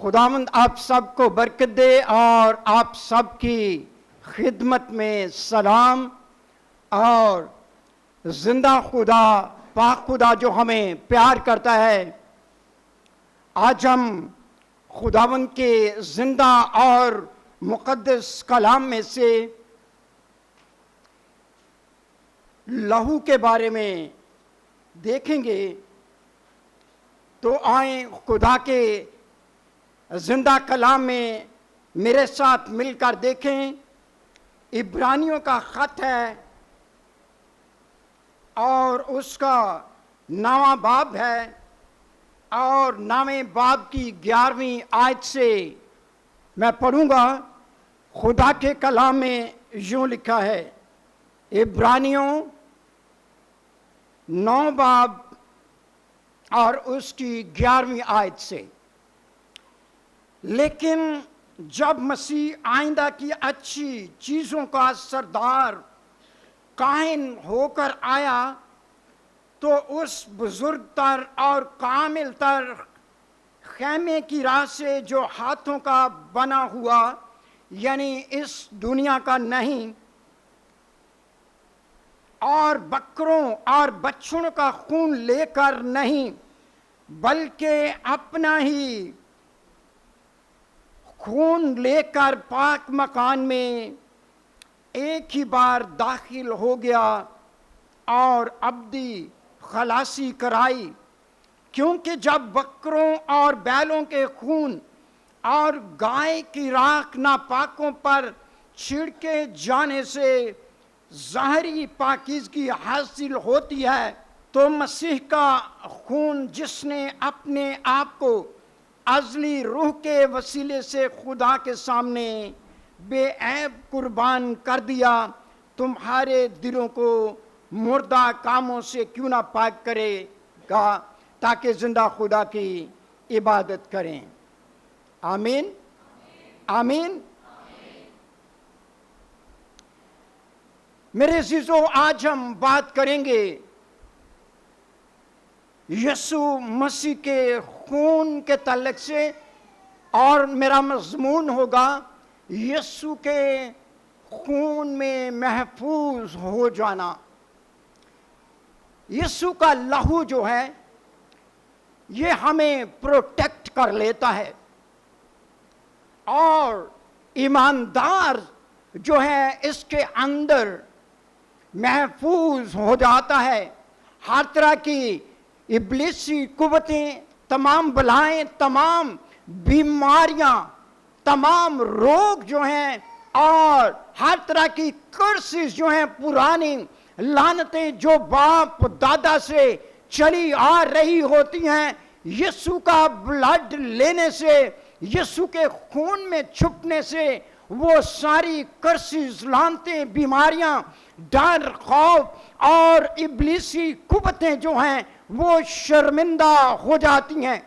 خداوند آپ سب کو برکت دے اور آپ سب کی خدمت میں سلام اور زندہ خدا پاک خدا جو ہمیں پیار کرتا ہے، آج ہم خداوند کے زندہ اور مقدس کلام میں سے لہو کے بارے میں دیکھیں گے۔ تو آئیں خدا کے زندہ کلام میں میرے ساتھ مل کر دیکھیں۔ عبرانیوں کا خط ہے اور اس کا 9واں باب ہے، اور 9ویں باب کی 11ویں آیت سے میں پڑھوں گا۔ خدا کے کلام میں یوں لکھا ہے، عبرانیوں 9 باب اور اس کی 11ویں آیت سے، لیکن جب مسیح آئندہ کی اچھی چیزوں کا سردار کائن ہو کر آیا تو اس بزرگ تر اور کامل تر خیمے کی راہ سے جو ہاتھوں کا بنا ہوا، یعنی اس دنیا کا نہیں، اور بکروں اور بچھڑوں کا خون لے کر نہیں، بلکہ اپنا ہی خون لے کر پاک مکان میں ایک ہی بار داخل ہو گیا اور ابدی خلاصی کرائی۔ کیونکہ جب بکروں اور بیلوں کے خون اور گائے کی راکھ ناپاکوں پر چھڑکے جانے سے ظاہری پاکیزگی حاصل ہوتی ہے، تو مسیح کا خون جس نے اپنے آپ کو ازلی روح کے وسیلے سے خدا کے سامنے بے عیب قربان کر دیا، تمہارے دلوں کو مردہ کاموں سے کیوں نہ پاک کرے گا، تاکہ زندہ خدا کی عبادت کریں۔ آمین آمین۔ میرے عزیزو، آج ہم بات کریں گے یسوع مسیح کے خون کے تعلق سے، اور میرا مضمون ہوگا یسوع کے خون میں محفوظ ہو جانا۔ یسوع کا لہو جو ہے یہ ہمیں پروٹیکٹ کر لیتا ہے، اور ایماندار جو ہے اس کے اندر محفوظ ہو جاتا ہے۔ ہر طرح کی ابلیسی قوتیں، تمام بلائیں، تمام بیماریاں، تمام روگ جو ہیں، اور ہر طرح کی کرسز جو ہیں، پرانی لعنتیں جو باپ دادا سے چلی آ رہی ہوتی ہیں، یسوع کا بلڈ لینے سے، یسوع کے خون میں چھپنے سے وہ ساری کرسز، لعنتیں، بیماریاں، ڈر، خوف اور ابلیسی قوتیں جو ہیں وہ شرمندہ ہو جاتی ہیں۔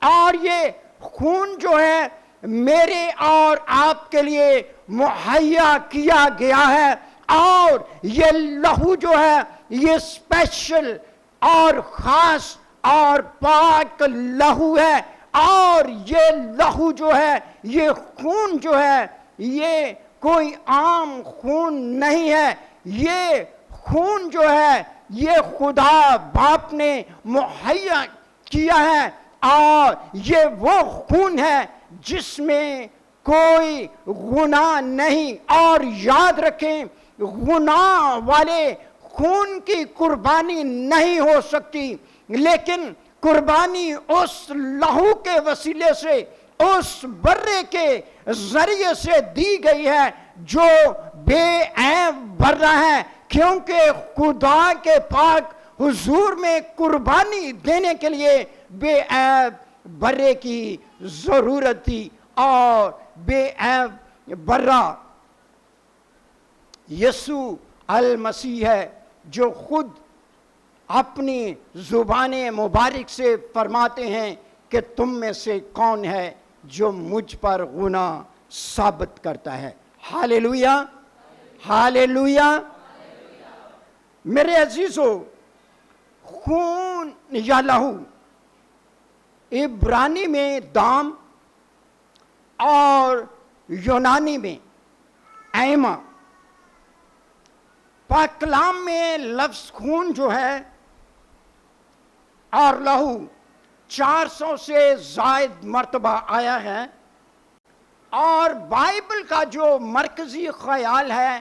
اور یہ خون جو ہے میرے اور آپ کے لیے مہیا کیا گیا ہے، اور یہ لہو جو ہے یہ اسپیشل اور خاص اور پاک لہو ہے، اور یہ لہو جو ہے، یہ خون جو ہے، یہ کوئی عام خون نہیں ہے۔ یہ خون جو ہے یہ خدا باپ نے مہیا کیا ہے، اور یہ وہ خون ہے جس میں کوئی گناہ نہیں۔ اور یاد رکھیں، گناہ والے خون کی قربانی نہیں ہو سکتی، لیکن قربانی اس لہو کے وسیلے سے، اس برے کے ذریعے سے دی گئی ہے جو بے عیب برا ہے، کیونکہ خدا کے پاک حضور میں قربانی دینے کے لیے بے عیب برے کی ضرورت تھی، اور بے عیب برا یسوع المسیح ہے، جو خود اپنی زبان مبارک سے فرماتے ہیں کہ تم میں سے کون ہے جو مجھ پر گناہ ثابت کرتا ہے۔ Hallelujah hallelujah. میرے عزیزو، خون یا لہو عبرانی میں دام اور یونانی میں ایما. پاک کلام میں لفظ خون جو ہے اور لہو 400 سے زائد مرتبہ آیا ہے، اور بائبل کا جو مرکزی خیال ہے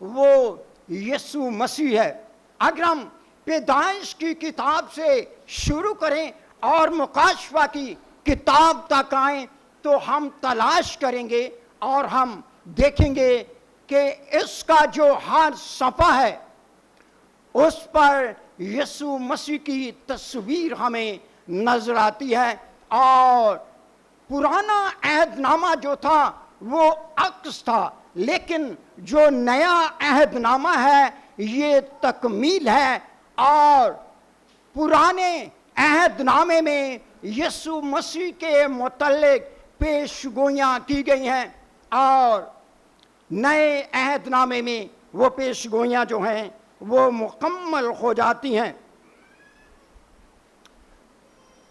وہ یسوع مسیح ہے. اگر ہم پیدائش کی کتاب سے شروع کریں اور مکاشفہ کی کتاب تک آئیں تو ہم تلاش کریں گے اور ہم دیکھیں گے کہ اس کا جو ہر صفحہ ہے اس پر یسوع مسیح کی تصویر ہمیں نظر آتی ہے. اور پرانا عہد نامہ جو تھا وہ عکس تھا، لیکن جو نیا عہد نامہ ہے یہ تکمیل ہے. اور پرانے عہد نامے میں یسوع مسیح کے متعلق پیش گوئیاں کی گئی ہیں، اور نئے عہد نامے میں وہ پیش گوئیاں جو ہیں وہ مکمل ہو جاتی ہیں.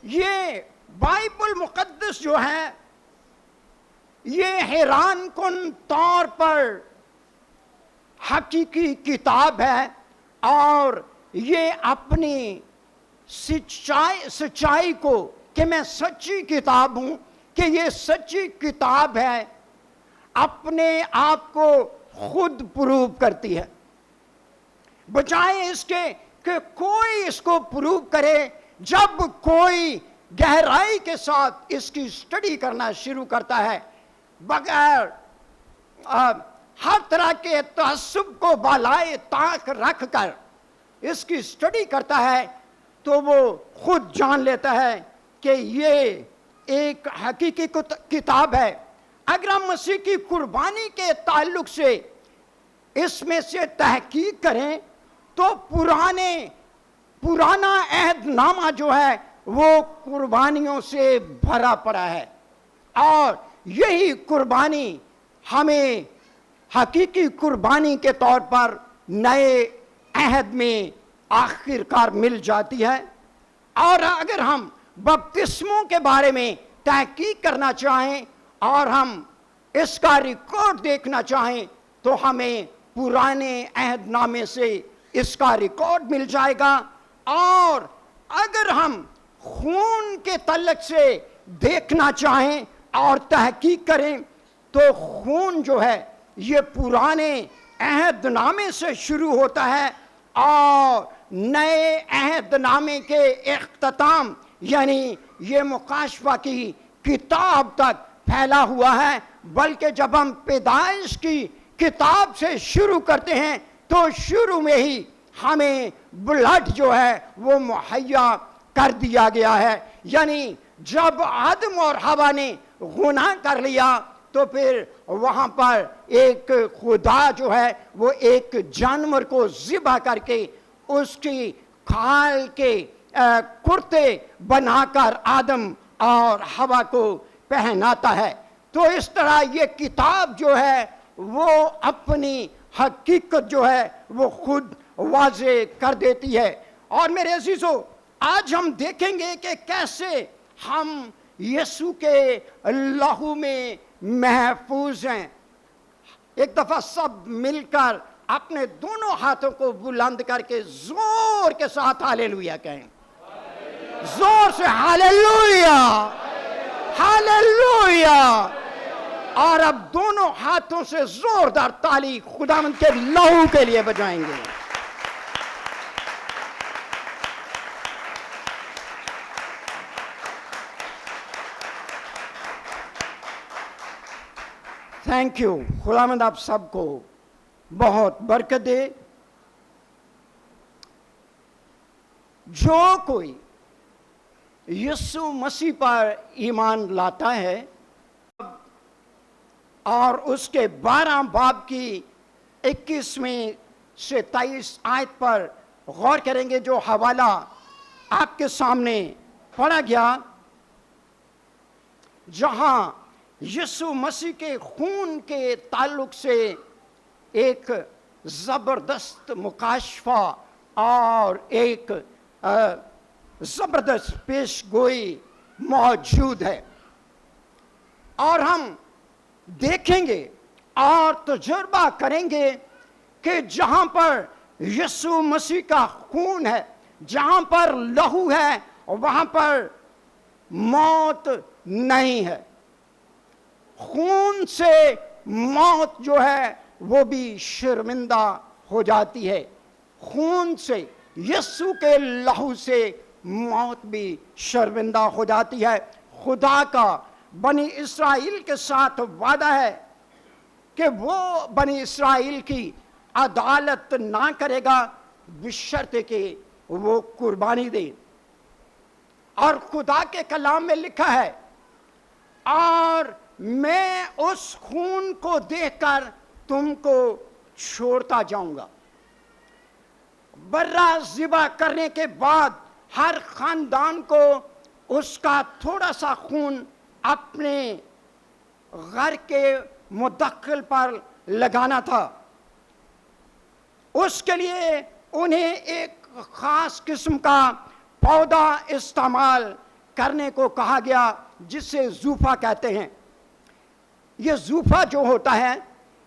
یہ بائبل مقدس جو ہے یہ حیران کن طور پر حقیقی کتاب ہے، اور یہ اپنی سچائی کو کہ میں سچی کتاب ہوں، کہ یہ سچی کتاب ہے، اپنے آپ کو خود پروو کرتی ہے، بجائے اس کے کہ کوئی اس کو پروو کرے. جب کوئی گہرائی کے ساتھ اس کی اسٹڈی کرنا شروع کرتا ہے بغیر ہر طرح کے تعصب کو بالائے طاق رکھ کر اس کی اسٹڈی کرتا ہے تو وہ خود جان لیتا ہے کہ یہ ایک حقیقی کتاب ہے. اگر ہم مسیح کی قربانی کے تعلق سے اس میں سے تحقیق کریں تو پرانا عہد نامہ جو ہے وہ قربانیوں سے بھرا پڑا ہے، اور یہی قربانی ہمیں حقیقی قربانی کے طور پر نئے عہد میں آخر کار مل جاتی ہے. اور اگر ہم بپتسموں کے بارے میں تحقیق کرنا چاہیں اور ہم اس کا ریکارڈ دیکھنا چاہیں تو ہمیں پرانے عہد نامے سے اس کا ریکارڈ مل جائے گا. اور اگر ہم خون کے تعلق سے دیکھنا چاہیں اور تحقیق کریں تو خون جو ہے یہ پرانے عہد نامے سے شروع ہوتا ہے اور نئے عہد نامے کے اختتام یعنی یہ مکاشفہ کی کتاب تک پھیلا ہوا ہے. بلکہ جب ہم پیدائش کی کتاب سے شروع کرتے ہیں تو شروع میں ہی ہمیں بلڈ جو ہے وہ مہیا کر دیا گیا ہے. یعنی جب آدم اور حوا نے گناہ کر لیا تو پھر وہاں پر ایک خدا جو ہے وہ ایک جانور کو ذبح کر کے اس کی کھال کے کرتے بنا کر آدم اور حوا کو پہناتا ہے. تو اس طرح یہ کتاب جو ہے وہ اپنی حقیقت جو ہے وہ خود واضح کر دیتی ہے. اور میرے عزیزو آج ہم دیکھیں گے کہ کیسے ہم یسوع کے لہو میں محفوظ ہیں. ایک دفعہ سب مل کر اپنے دونوں ہاتھوں کو بلند کر کے زور کے ساتھ ہاللیلویا کہیں. زور سے ہاللیلویا ہاللیلویا. اور اب دونوں ہاتھوں سے زوردار تالی خداوند کے لہو کے لیے بجائیں گے. Thank you. خداوند آپ سب کو بہت برکت دے. جو کوئی یسوع مسیح پر ایمان لاتا ہے اور اس کے 12 باب کی 21ویں سے 23 آیت پر غور کریں گے جو حوالہ آپ کے سامنے پڑھا گیا جہاں یسوع مسیح کے خون کے تعلق سے ایک زبردست مکاشفہ اور ایک زبردست پیش گوئی موجود ہے. اور ہم دیکھیں گے اور تجربہ کریں گے کہ جہاں پر یسوع مسیح کا خون ہے، جہاں پر لہو ہے، وہاں پر موت نہیں ہے۔ خون سے موت جو ہے وہ بھی شرمندہ ہو جاتی ہے، خون سے، یسوع کے لہو سے موت بھی شرمندہ ہو جاتی ہے۔ خدا کا بنی اسرائیل کے ساتھ وعدہ ہے کہ وہ بنی اسرائیل کی عدالت نہ کرے گا بشرط کہ وہ قربانی دے۔ اور خدا کے کلام میں لکھا ہے، اور میں اس خون کو دیکھ کر تم کو چھوڑتا جاؤں گا۔ برہ ذبح کرنے کے بعد ہر خاندان کو اس کا تھوڑا سا خون اپنے گھر کے مدخل پر لگانا تھا۔ اس کے لیے انہیں ایک خاص قسم کا پودا استعمال کرنے کو کہا گیا، جسے زوفا کہتے ہیں۔ یہ زوفا جو ہوتا ہے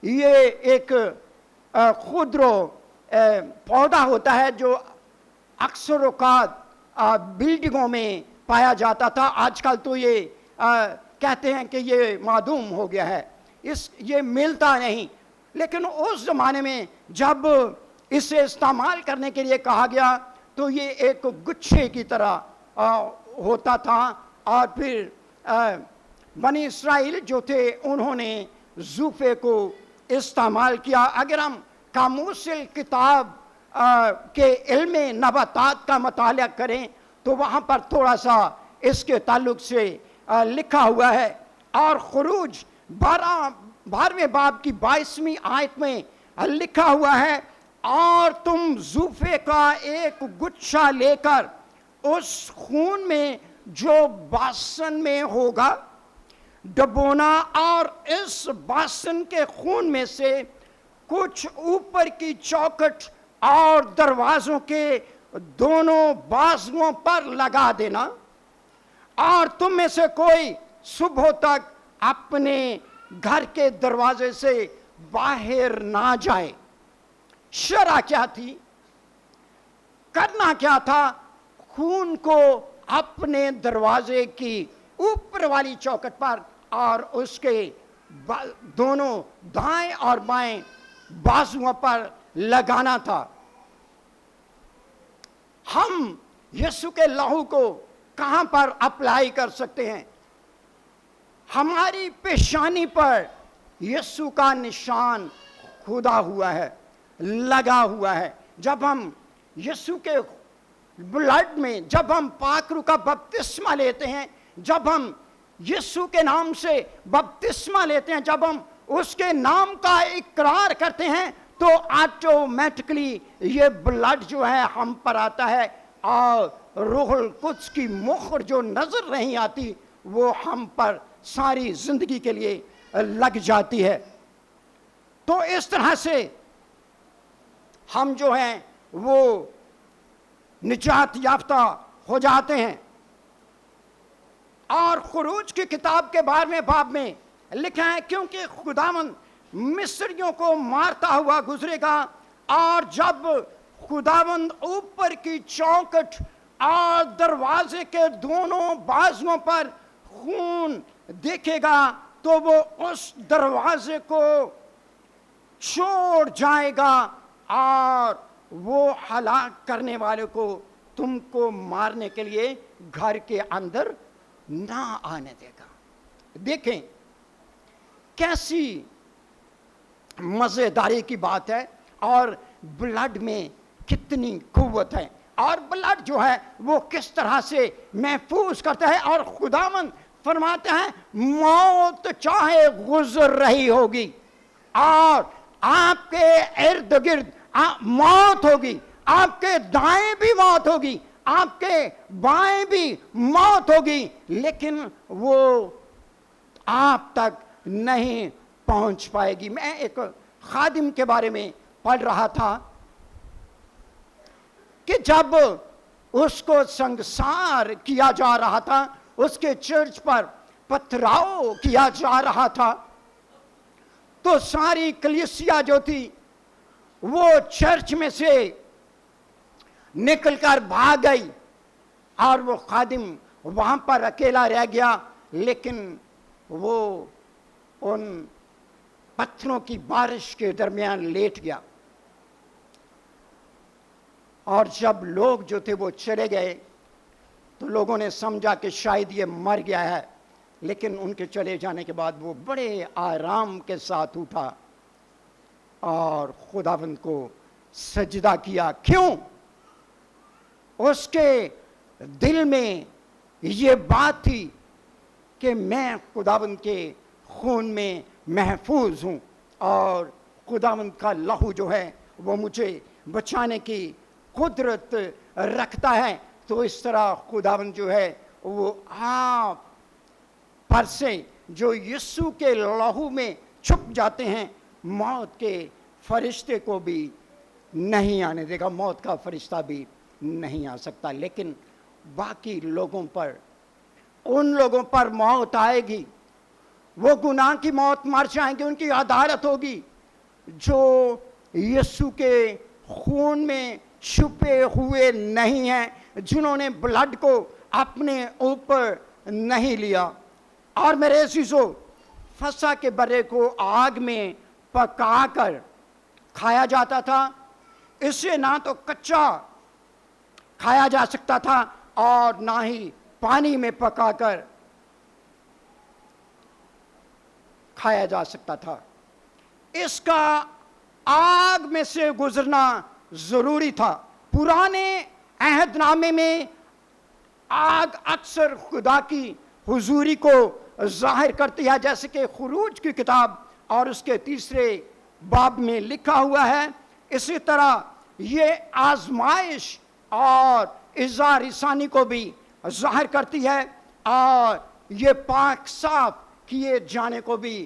یہ ایک خودرو پودا ہوتا ہے جو اکثر اوقات بلڈنگوں میں پایا جاتا تھا۔ آج کل تو یہ کہتے ہیں کہ یہ معدوم ہو گیا ہے، یہ ملتا نہیں، لیکن اس زمانے میں جب اسے استعمال کرنے کے لیے کہا گیا تو یہ ایک گچھے کی طرح ہوتا تھا۔ اور پھر بنی اسرائیل جو تھے انہوں نے زوفے کو استعمال کیا۔ اگر ہم قاموس کتاب کے علم نباتات کا مطالعہ کریں تو وہاں پر تھوڑا سا اس کے تعلق سے لکھا ہوا ہے، اور خروج 12ویں باب کی 22ویں آیت میں لکھا ہوا ہے، اور تم زوفے کا ایک گچھا لے کر اس خون میں جو باسن میں ہوگا ڈبونا، اور اس باسن کے خون میں سے کچھ اوپر کی چوکٹ اور دروازوں کے دونوں بازوؤں پر لگا دینا، اور تم میں سے کوئی صبح تک اپنے گھر کے دروازے سے باہر نہ جائے۔ شرع کیا تھی؟ کرنا کیا تھا؟ خون کو اپنے دروازے کی اوپر والی چوکٹ پر اور اس کے دونوں دائیں اور بائیں بازوؤں پر لگانا تھا۔ ہم یسوع کے لہو کو کہاں پر اپلائی کر سکتے ہیں؟ ہماری پیشانی پر یسوع کا نشان کھودا ہوا ہے، لگا ہوا ہے۔ جب ہم یسوع کے بلڈ میں، جب ہم پاک روح کا بپتسمہ لیتے ہیں، جب ہم یسوع کے نام سے بپتسمہ لیتے ہیں، جب ہم اس کے نام کا اقرار کرتے ہیں، تو آٹومیٹکلی یہ بلڈ جو ہے ہم پر آتا ہے، اور روح القدس کی مہر جو نظر نہیں آتی وہ ہم پر ساری زندگی کے لیے لگ جاتی ہے۔ تو اس طرح سے ہم جو ہیں وہ نجات یافتہ ہو جاتے ہیں۔ اور خروج کی کتاب کے 12ویں باب میں لکھا ہے، کیونکہ خداوند مصریوں کو مارتا ہوا گزرے گا، اور جب خداوند اوپر کی چوکٹ اور دروازے کے دونوں بازوؤں پر خون دیکھے گا تو وہ اس دروازے کو چھوڑ جائے گا، اور وہ ہلاک کرنے والے کو تم کو مارنے کے لیے گھر کے اندر نہ آنے دے گا۔ دیکھیں کیسی مزیداری کی بات ہے، اور بلڈ میں کتنی قوت ہے، اور بلڈ جو ہے وہ کس طرح سے محفوظ کرتا ہے۔ اور خداوند فرماتے ہیں موت چاہے گزر رہی ہوگی اور آپ کے ارد گرد موت ہوگی، آپ کے دائیں بھی موت ہوگی، آپ کے بائیں بھی موت ہوگی، لیکن وہ آپ تک نہیں پہنچ پائے گی۔ میں ایک خادم کے بارے میں پڑھ رہا تھا کہ جب اس کو سنگسار کیا جا رہا تھا، اس کے چرچ پر پتھراؤ کیا جا رہا تھا، تو ساری کلیسیا جو تھی وہ چرچ میں سے نکل کر بھاگ گئی اور وہ خادم وہاں پر اکیلا رہ گیا، لیکن وہ ان پتھروں کی بارش کے درمیان لیٹ گیا۔ اور جب لوگ جو تھے وہ چلے گئے تو لوگوں نے سمجھا کہ شاید یہ مر گیا ہے، لیکن ان کے چلے جانے کے بعد وہ بڑے آرام کے ساتھ اٹھا اور خداوند کو سجدہ کیا۔ کیوں؟ اس کے دل میں یہ بات تھی کہ میں خداوند کے خون میں محفوظ ہوں اور خداوند کا لہو جو ہے وہ مجھے بچانے کی قدرت رکھتا ہے۔ تو اس طرح خداوند جو ہے وہ آپ پر سے جو یسوع کے لہو میں چھپ جاتے ہیں، موت کے فرشتے کو بھی نہیں آنے دے گا، موت کا فرشتہ بھی نہیں آ سکتا۔ لیکن باقی لوگوں پر، ان لوگوں پر موت آئے گی، وہ گناہ کی موت مر جائیں گے، ان کی عدالت ہوگی، جو یسوع کے خون میں چھپے ہوئے نہیں ہیں، جنہوں نے بلڈ کو اپنے اوپر نہیں لیا۔ اور میرے عزیزو، فسح کے برے کو آگ میں پکا کر کھایا جاتا تھا۔ اسے نہ تو کچا کھایا جا سکتا تھا اور نہ ہی پانی میں پکا کر کھایا جا سکتا تھا۔ اس کا آگ میں سے گزرنا ضروری تھا۔ پرانے عہد نامے میں آگ اکثر خدا کی حضوری کو ظاہر کرتی ہے، جیسے کہ خروج کی کتاب اور اس کے 3 باب میں لکھا ہوا ہے۔ اسی طرح یہ آزمائش اور اظہار رسانی کو بھی ظاہر کرتی ہے اور یہ پاک صاف کیے جانے کو بھی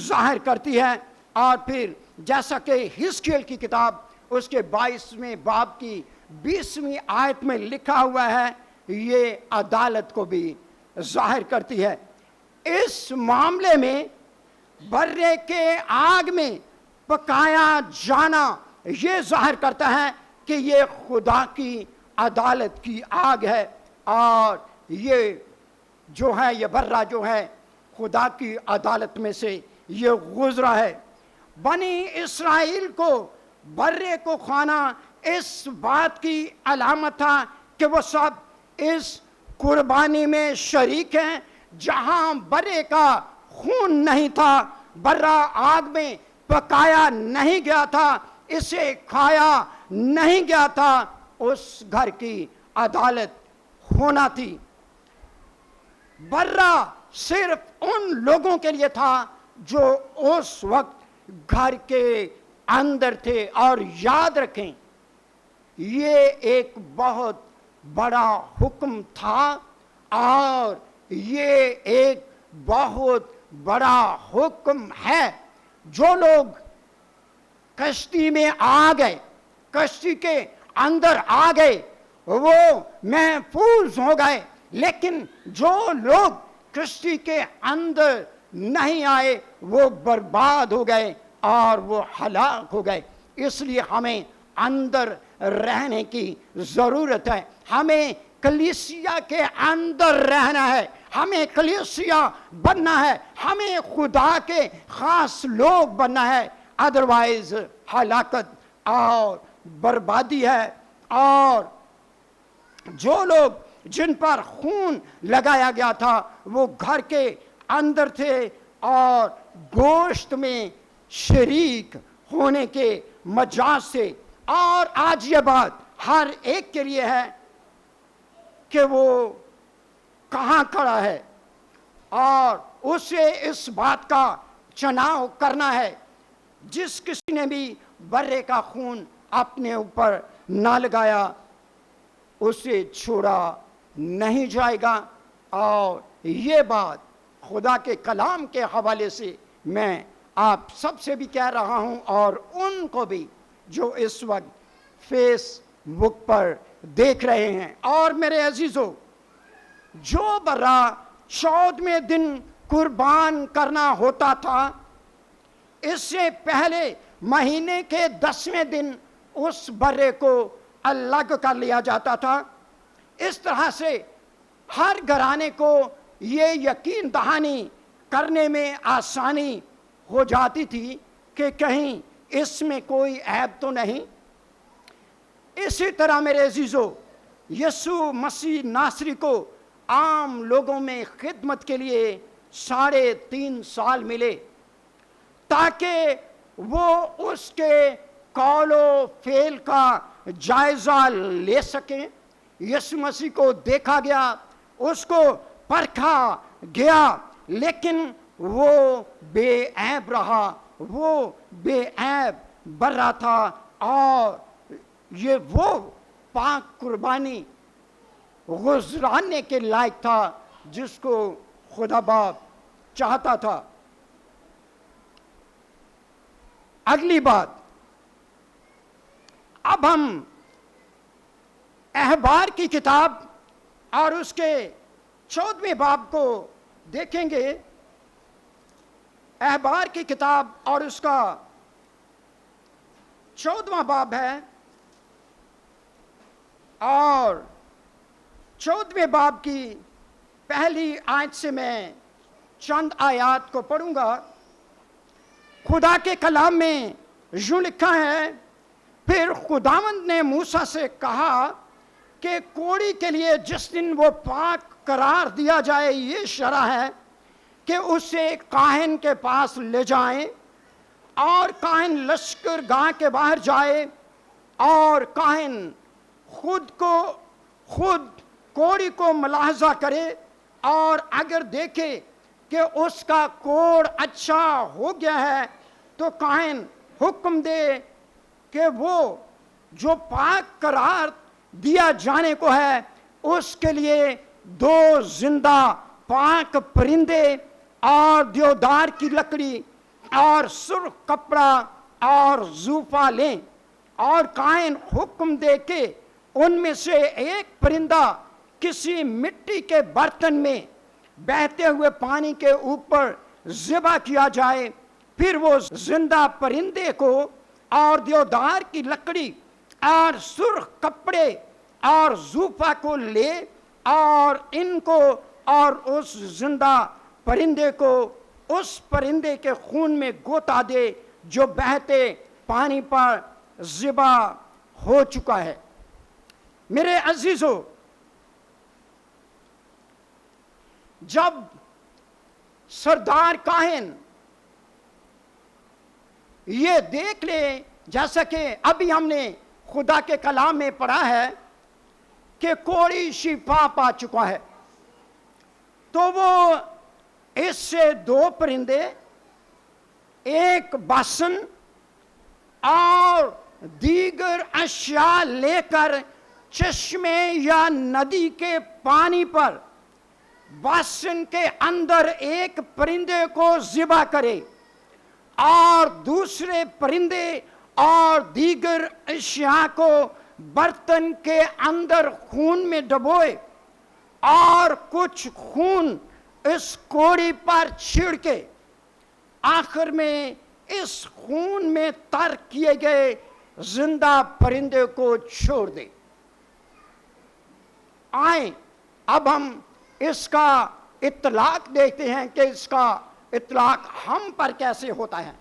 ظاہر کرتی ہے۔ اور پھر جیسا کہ حزقیل کی کتاب اس کے 22ویں باب کی 20ویں آیت میں لکھا ہوا ہے، یہ عدالت کو بھی ظاہر کرتی ہے۔ اس معاملے میں برے کے آگ میں پکایا جانا یہ ظاہر کرتا ہے کہ یہ خدا کی عدالت کی آگ ہے، اور یہ جو ہے، یہ برہ جو ہے خدا کی عدالت میں سے یہ گزرا ہے۔ بنی اسرائیل کو برے کو کھانا اس بات کی علامت تھا کہ وہ سب اس قربانی میں شریک ہیں۔ جہاں برے کا خون نہیں تھا، برہ آگ میں پکایا نہیں گیا تھا، اسے کھایا نہیں گیا تھا، اس گھر کی عدالت ہونا تھی۔ برہ صرف ان لوگوں کے لیے تھا جو اس وقت گھر کے اندر تھے۔ اور یاد رکھیں، یہ ایک بہت بڑا حکم تھا اور یہ ایک بہت بڑا حکم ہے۔ جو لوگ کشتی میں آ گئے، کشتی کے اندر آ گئے، وہ محفوظ ہو گئے، لیکن جو لوگ کشتی کے اندر نہیں آئے وہ برباد ہو گئے اور وہ ہلاک ہو گئے۔ اس لیے ہمیں اندر رہنے کی ضرورت ہے، ہمیں کلیسیا کے اندر رہنا ہے، ہمیں کلیسیا بننا ہے، ہمیں خدا کے خاص لوگ بننا ہے، ادروائز ہلاکت اور بربادی ہے۔ اور جو لوگ جن پر خون لگایا گیا تھا وہ گھر کے اندر تھے اور گوشت میں شریک ہونے کے مجاز سے۔ اور آج یہ بات ہر ایک کے لیے ہے کہ وہ کہاں کھڑا ہے اور اسے اس بات کا چناؤ کرنا ہے۔ جس کسی نے بھی برے کا خون اپنے اوپر نہ لگایا اسے چھوڑا نہیں جائے گا۔ اور یہ بات خدا کے کلام کے حوالے سے میں آپ سب سے بھی کہہ رہا ہوں، اور ان کو بھی جو اس وقت فیس بک پر دیکھ رہے ہیں۔ اور میرے عزیزو، جو برا 14ویں دن قربان کرنا ہوتا تھا، اس سے پہلے مہینے کے 10ویں دن اس برے کو الگ کر لیا جاتا تھا۔ اس طرح سے ہر گھرانے کو یہ یقین دہانی کرنے میں آسانی ہو جاتی تھی کہ کہیں اس میں کوئی عیب تو نہیں۔ اسی طرح میرے عزیزو، یسوع مسیح ناصری کو عام لوگوں میں خدمت کے لیے 3.5 سال ملے تاکہ وہ اس کے قول و فعل کا جائزہ لے سکیں۔ یسوع مسیح کو دیکھا گیا، اس کو پرکھا گیا، لیکن وہ بے عیب رہا، وہ بے عیب برا تھا، اور یہ وہ پاک قربانی گزرانے کے لائق تھا جس کو خدا باپ چاہتا تھا۔ اگلی بات، اب ہم اخبار کی کتاب اور اس کے 14ویں باب کو دیکھیں گے۔ اخبار کی کتاب اور اس کا 14واں باب ہے، اور 14ویں باب کی پہلی آیت سے میں چند آیات کو پڑھوں گا۔ خدا کے کلام میں یوں لکھا ہے، پھر خداوند نے موسیٰ سے کہا کہ کوڑی کے لیے جس دن وہ پاک قرار دیا جائے، یہ شرع ہے کہ اسے کاہن کے پاس لے جائیں، اور کاہن لشکر گاہ کے باہر جائے، اور کاہن خود کوڑی کو ملاحظہ کرے، اور اگر دیکھے کہ اس کا کوڑ اچھا ہو گیا ہے تو کاہن حکم دے کہ وہ جو پاک قرار دیا جانے کو ہے اس کے لیے 2 زندہ پاک پرندے اور دیودار کی لکڑی اور سرخ کپڑا اور زوفہ لیں، اور کاہن حکم دے کہ ان میں سے ایک پرندہ کسی مٹی کے برتن میں بہتے ہوئے پانی کے اوپر ذبح کیا جائے۔ پھر وہ زندہ پرندے کو اور دیودار کی لکڑی اور سرخ کپڑے اور زوفہ کو لے، اور ان کو اور اس زندہ پرندے کو اس پرندے کے خون میں گوتا دے جو بہتے پانی پر ذبح ہو چکا ہے۔ میرے عزیزو، جب سردار کاہن یہ دیکھ لے، جیسا کہ ابھی ہم نے خدا کے کلام میں پڑھا ہے کہ کوڑی شفا پا چکا ہے، تو وہ اس سے 2 پرندے، ایک باسن اور دیگر اشیاء لے کر چشمے یا ندی کے پانی پر باسن کے اندر ایک پرندے کو ذبح کرے، اور دوسرے پرندے اور دیگر اشیاء کو برتن کے اندر خون میں ڈبوئے، اور کچھ خون اس کوڑی پر چھڑکے، آخر میں اس خون میں تر کیے گئے زندہ پرندے کو چھوڑ دے۔ آئیں اب ہم اس کا اطلاق دیکھتے ہیں کہ اس کا اطلاق ہم پر کیسے ہوتا ہے۔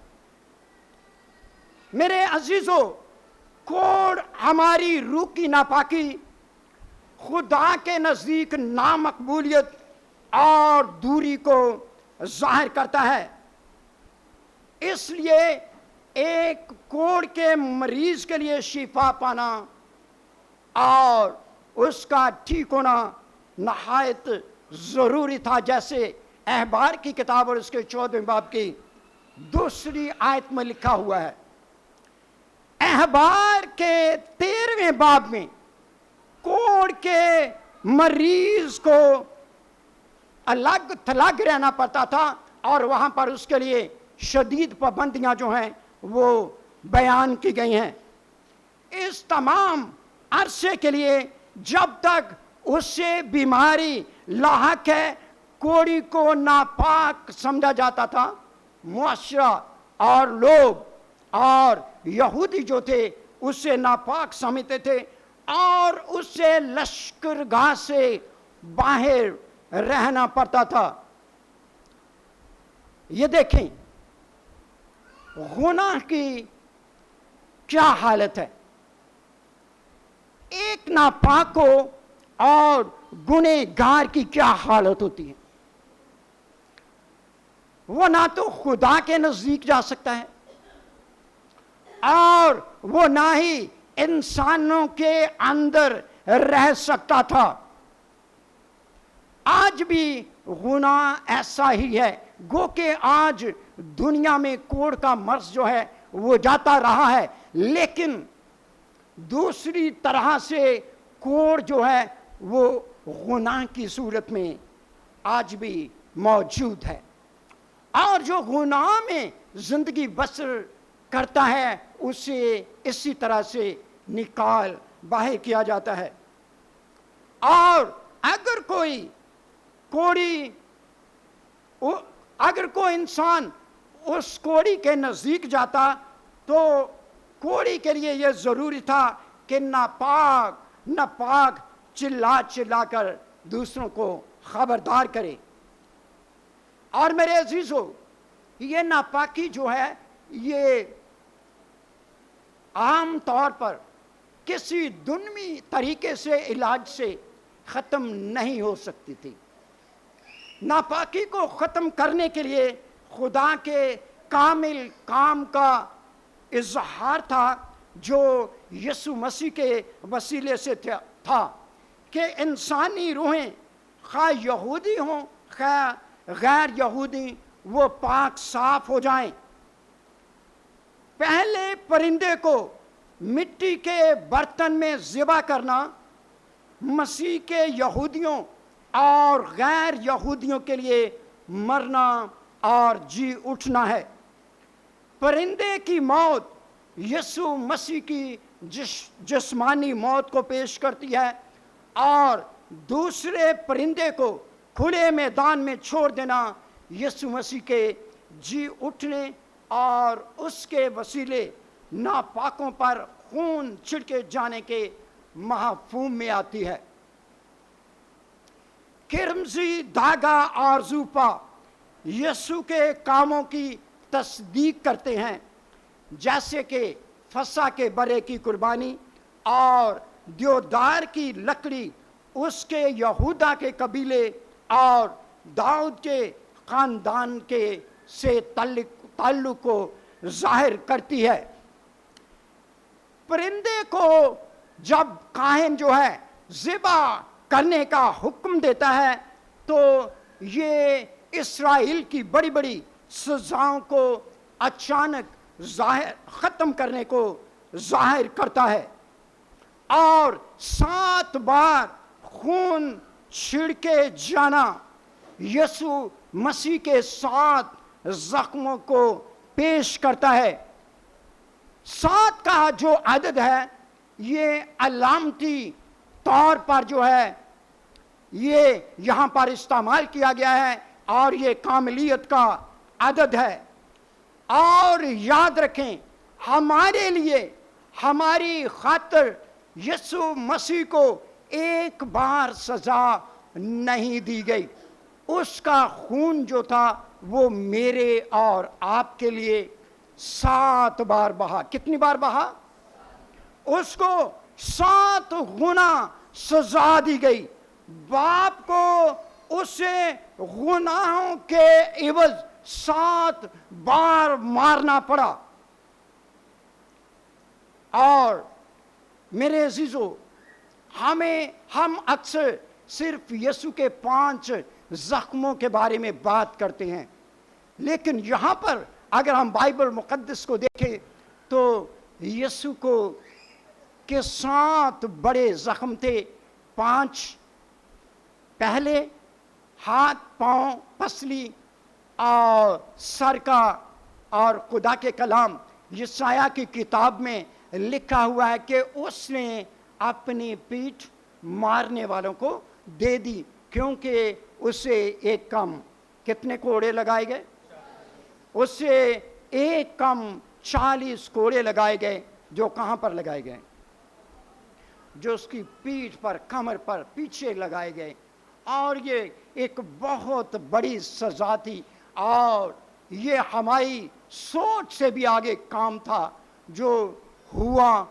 میرے عزیزو، کوڑ ہماری روح کی ناپاکی، خدا کے نزدیک نامقبولیت اور دوری کو ظاہر کرتا ہے۔ اس لیے ایک کوڑ کے مریض کے لیے شفا پانا اور اس کا ٹھیک ہونا نہایت ضروری تھا، جیسے اخبار کی کتاب اور اس کے 14ویں باب کی 2 آیت میں لکھا ہوا ہے۔ اخبار کے 13ویں باب میں کوڑ کے مریض کو الگ تھلگ رہنا پڑتا تھا، اور وہاں پر اس کے لیے شدید پابندیاں جو ہیں وہ بیان کی گئی ہیں۔ اس تمام عرصے کے لیے جب تک اس سے بیماری لاحق ہے، کوڑی کو ناپاک سمجھا جاتا تھا، معاشرہ اور لوگ اور یہودی جو تھے اسے ناپاک سمجھتے تھے اور اسے لشکرگاہ سے باہر رہنا پڑتا تھا۔ یہ دیکھیں گناہ کی کیا حالت ہے، ایک ناپاک کو اور گنہگار کی کیا حالت ہوتی ہے۔ وہ نہ تو خدا کے نزدیک جا سکتا ہے اور وہ نہ ہی انسانوں کے اندر رہ سکتا تھا۔ آج بھی گناہ ایسا ہی ہے، گو کہ آج دنیا میں کوڑ کا مرض جو ہے وہ جاتا رہا ہے، لیکن دوسری طرح سے کوڑ جو ہے وہ گناہ کی صورت میں آج بھی موجود ہے، اور جو گناہ میں زندگی بسر کرتا ہے اسے اسی طرح سے نکال باہر کیا جاتا ہے۔ اور اگر کوئی انسان اس کوڑی کے نزدیک جاتا تو کوڑی کے لیے یہ ضروری تھا کہ ناپاک چلا کر دوسروں کو خبردار کرے۔ اور میرے عزیزو، یہ ناپاکی جو ہے یہ عام طور پر کسی دنیوی طریقے سے علاج سے ختم نہیں ہو سکتی تھی۔ ناپاکی کو ختم کرنے کے لیے خدا کے کامل کام کا اظہار تھا جو یسوع مسیح کے وسیلے سے تھا کہ انسانی روحیں خواہ یہودی ہوں خواہ غیر یہودی وہ پاک صاف ہو جائیں۔ پہلے پرندے کو مٹی کے برتن میں ذبح کرنا مسیح کے یہودیوں اور غیر یہودیوں کے لیے مرنا اور جی اٹھنا ہے۔ پرندے کی موت یسوع مسیح کی جسمانی موت کو پیش کرتی ہے، اور دوسرے پرندے کو کھلے میدان میں چھوڑ دینا یسوع مسیح کے جی اٹھنے اور اس کے وسیلے ناپاکوں پر خون چھڑکے جانے کے مفہوم میں آتی ہے۔ کرمزی دھاگا اور زوپا یسوع کے کاموں کی تصدیق کرتے ہیں، جیسے کہ فسح کے برے کی قربانی اور دیودار کی لکڑی اس کے یہودا کے قبیلے اور داؤد کے خاندان کے سے تعلق کو ظاہر کرتی ہے۔ پرندے کو جب کاہن جو ہے ذبح کرنے کا حکم دیتا ہے تو یہ اسرائیل کی بڑی بڑی سزاؤں کو اچانک ختم کرنے کو ظاہر کرتا ہے، اور 7 بار خون چھڑکے جانا یسوع مسیح کے 7 زخموں کو پیش کرتا ہے۔ 7 کا جو عدد ہے یہ علامتی طور پر جو ہے یہ یہاں پر استعمال کیا گیا ہے، اور یہ کاملیت کا عدد ہے۔ اور یاد رکھیں ہمارے لیے ہماری خاطر یسوع مسیح کو ایک بار سزا نہیں دی گئی، اس کا خون جو تھا وہ میرے اور آپ کے لیے 7 بار بہا۔ کتنی بار بہا؟ اس کو 7 گنا سزا دی گئی۔ باپ کو اسے گناہوں کے عوض 7 بار مارنا پڑا۔ اور میرے عزیزو، ہم اکثر صرف یسوع کے 5 زخموں کے بارے میں بات کرتے ہیں، لیکن یہاں پر اگر ہم بائبل مقدس کو دیکھیں تو یسوع کو کے 7 بڑے زخم تھے۔ 5 پہلے ہاتھ، پاؤں، پسلی اور سر کا، اور خدا کے کلام یسایہ کی کتاب میں لکھا ہوا ہے کہ اس نے اپنی پیٹھ مارنے والوں کو دے دی، کیونکہ اسے ایک کم کتنے کوڑے لگائے گئے؟ اسے ایک کم 40 کوڑے لگائے گئے، جو کہاں پر لگائے گئے؟ جو اس کی پیٹھ پر، کمر پر پیچھے لگائے گئے. اور یہ ایک بہت بڑی سزا تھی، اور یہ ہماری سوچ سے بھی آگے کام تھا. جو ہوا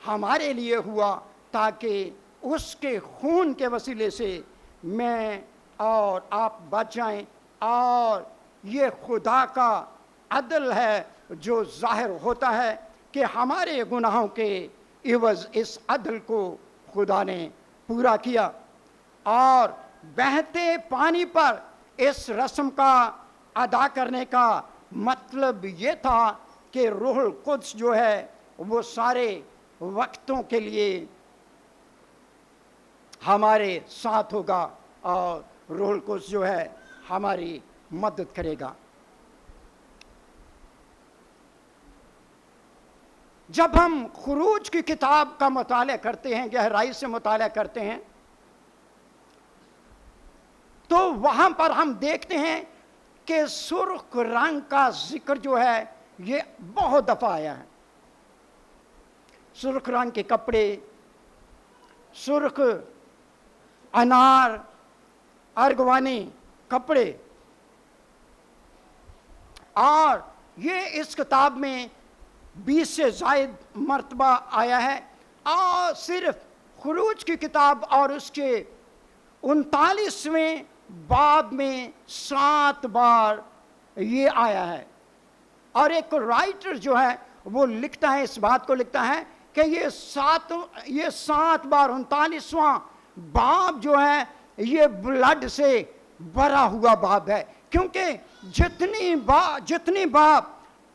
ہمارے لیے ہوا تاکہ اس کے خون کے وسیلے سے میں اور آپ بچ جائیں. اور یہ خدا کا عدل ہے جو ظاہر ہوتا ہے کہ ہمارے گناہوں کے عوض اس عدل کو خدا نے پورا کیا. اور بہتے پانی پر اس رسم کا ادا کرنے کا مطلب یہ تھا کہ روح القدس جو ہے وہ سارے وقتوں کے لیے ہمارے ساتھ ہوگا، اور روح القدس جو ہے ہماری مدد کرے گا. جب ہم خروج کی کتاب کا مطالعہ کرتے ہیں، گہرائی سے مطالعہ کرتے ہیں، تو وہاں پر ہم دیکھتے ہیں کہ سرخ رنگ کا ذکر جو ہے یہ بہت دفعہ آیا ہے. سرخ رنگ کے کپڑے، سرخ انار ارغوانی کپڑے، اور یہ اس کتاب میں 20 سے زائد مرتبہ آیا ہے. اور صرف خروج کی کتاب اور اس کے 39ویں باب میں 7 بار یہ آیا ہے. اور ایک رائٹر جو ہے وہ لکھتا ہے، اس بات کو لکھتا ہے کہ یہ 7 بار 39واں باب جو ہے یہ بلڈ سے بھرا ہوا باب ہے. کیونکہ جتنی باب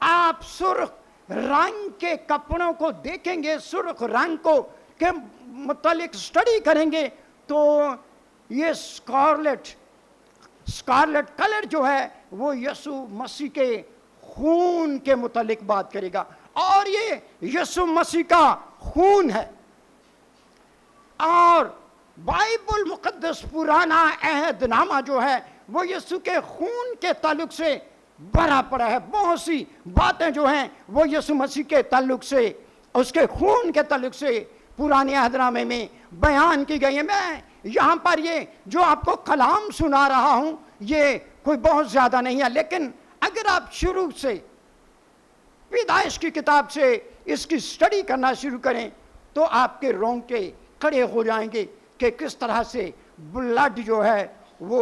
آپ سرخ رنگ کے کپڑوں کو دیکھیں گے، سرخ رنگ کو کے متعلق اسٹڈی کریں گے، تو یہ سکارلٹ کلر جو ہے وہ یسوع مسیح کے خون کے متعلق بات کرے گا. اور یہ یسوع مسیح کا خون ہے. اور بائبل مقدس پرانا عہد نامہ جو ہے وہ یسوع کے خون کے تعلق سے بھرا پڑا ہے. بہت سی باتیں جو ہیں وہ یسوع مسیح کے تعلق سے، اس کے خون کے تعلق سے پرانے عہد نامے میں بیان کی گئی ہیں. میں یہاں پر یہ جو آپ کو کلام سنا رہا ہوں یہ کوئی بہت زیادہ نہیں ہے، لیکن اگر آپ شروع سے پیدائش کی کتاب سے اس کی سٹڈی کرنا شروع کریں تو آپ کے رونگٹے کھڑے ہو جائیں گے کہ کس طرح سے بلڈ جو ہے وہ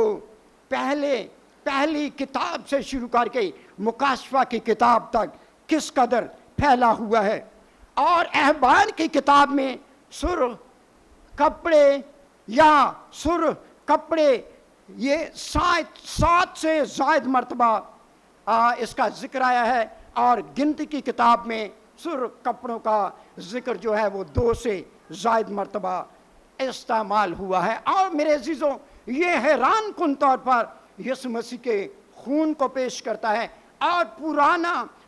پہلی کتاب سے شروع کر کے مکاشفہ کی کتاب تک کس قدر پھیلا ہوا ہے. اور احبار کی کتاب میں سرخ کپڑے یہ 7 سے زائد مرتبہ اس کا ذکر آیا ہے. اور گنتی کی کتاب میں سرخ کپڑوں کا ذکر جو ہے وہ 2 سے زائد مرتبہ استعمال ہوا ہے. اور میرے عزیزوں یہ حیران کن طور پر یسوع مسیح کے خون کو پیش کرتا ہے. اور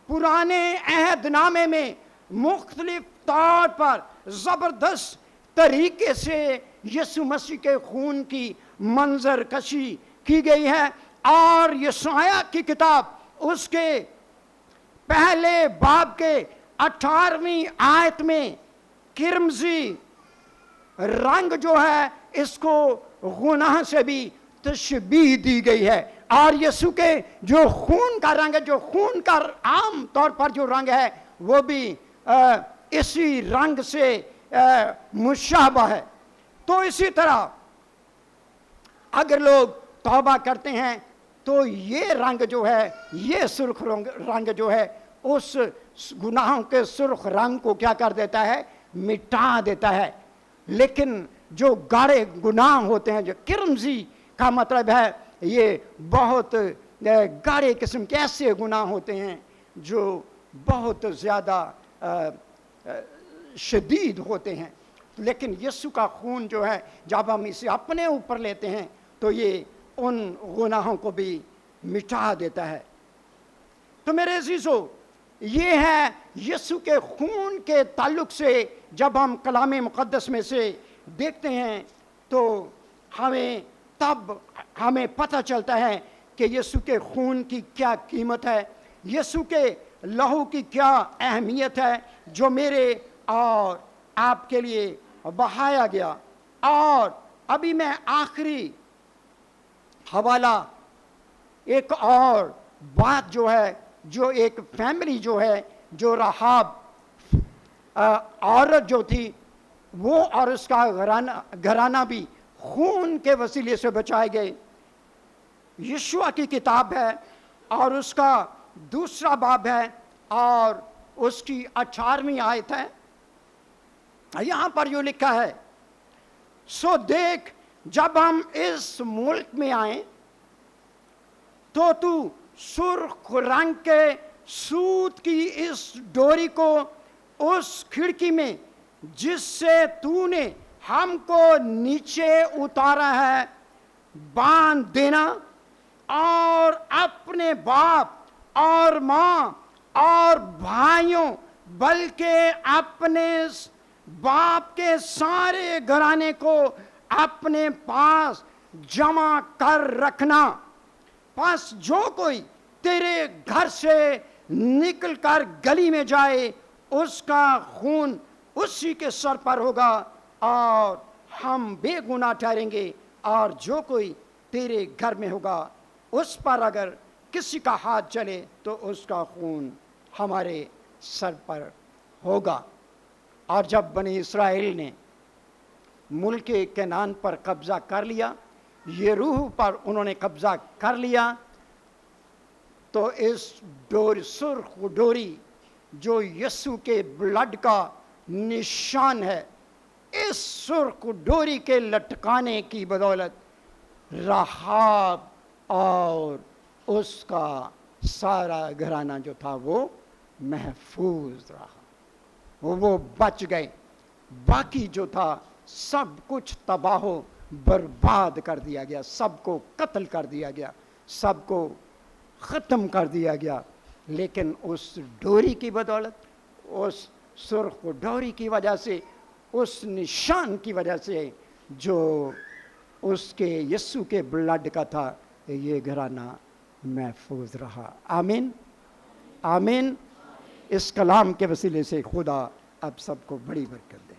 پرانے عہد نامے میں مختلف طور پر زبردست طریقے سے یسوع مسیح کے خون کی منظر کشی کی گئی ہے. اور یشعیاء کی کتاب اس کے پہلے باب کے 18ویں آیت میں کرمزی رنگ جو ہے اس کو گناہ سے بھی تشبیہ دی گئی ہے. اور یسوع کے جو خون کا رنگ ہے، جو خون کا عام طور پر جو رنگ ہے وہ بھی اسی رنگ سے مشابہ ہے. تو اسی طرح اگر لوگ توبہ کرتے ہیں تو یہ رنگ جو ہے، یہ سرخ رنگ جو ہے اس گناہوں کے سرخ رنگ کو کیا کر دیتا ہے؟ مٹا دیتا ہے. لیکن جو گاڑے گناہ ہوتے ہیں، جو کرمزی کا مطلب ہے یہ بہت گاڑے قسم کے ایسے گناہ ہوتے ہیں جو بہت زیادہ شدید ہوتے ہیں. لیکن یسوع کا خون جو ہے جب ہم اسے اپنے اوپر لیتے ہیں تو یہ ان گناہوں کو بھی مٹا دیتا ہے. تو میرے عزیزو یہ ہے یسوع کے خون کے تعلق سے جب ہم کلام مقدس میں سے دیکھتے ہیں تو ہمیں پتہ چلتا ہے کہ یسوع کے خون کی کیا قیمت ہے. یسوع کے لہو کی کیا اہمیت ہے جو میرے اور آپ کے لیے بہایا گیا. اور ابھی میں آخری حوالہ ایک اور بات جو ہے، جو ایک فیملی جو ہے، جو رحاب عورت جو تھی وہ اور اس کا گھرانہ بھی خون کے وسیلے سے بچائے گئے. یشوع کی کتاب ہے اور اس کا 2 باب ہے اور اس کی 18ویں آیت ہے. یہاں پر یہ لکھا ہے، سو دیکھ جب ہم اس ملک میں آئیں تو سرخ رنگ کے سوت کی اس ڈوری کو اس کھڑکی میں جس سے تو نے ہم کو نیچے اتارا ہے باندھ دینا، اور اپنے باپ اور ماں اور بھائیوں بلکہ اپنے باپ کے سارے گھرانے کو اپنے پاس جمع کر رکھنا. پس جو کوئی تیرے گھر سے نکل کر گلی میں جائے اس کا خون اسی کے سر پر ہوگا اور ہم بے گناہ ٹھہریں گے. اور جو کوئی تیرے گھر میں ہوگا اس پر اگر کسی کا ہاتھ چلے تو اس کا خون ہمارے سر پر ہوگا. اور جب بنی اسرائیل نے ملک کنعان پر قبضہ کر لیا، یریحو پر انہوں نے قبضہ کر لیا، تو اس سرخ ڈوری جو یسوع کے بلڈ کا نشان ہے، اس سرخ ڈوری کے لٹکانے کی بدولت رحاب اور اس کا سارا گھرانہ جو تھا وہ محفوظ رہا، وہ بچ گئے. باقی جو تھا سب کچھ تباہ و برباد کر دیا گیا، سب کو قتل کر دیا گیا، سب کو ختم کر دیا گیا. لیکن اس ڈوری کی بدولت، اس سرخ ڈوری کی وجہ سے، اس نشان کی وجہ سے جو اس کے یسوع کے بلڈ کا تھا، یہ گھرانہ محفوظ رہا. آمین آمین. اس کلام کے وسیلے سے خدا اب سب کو بڑی برکت دے.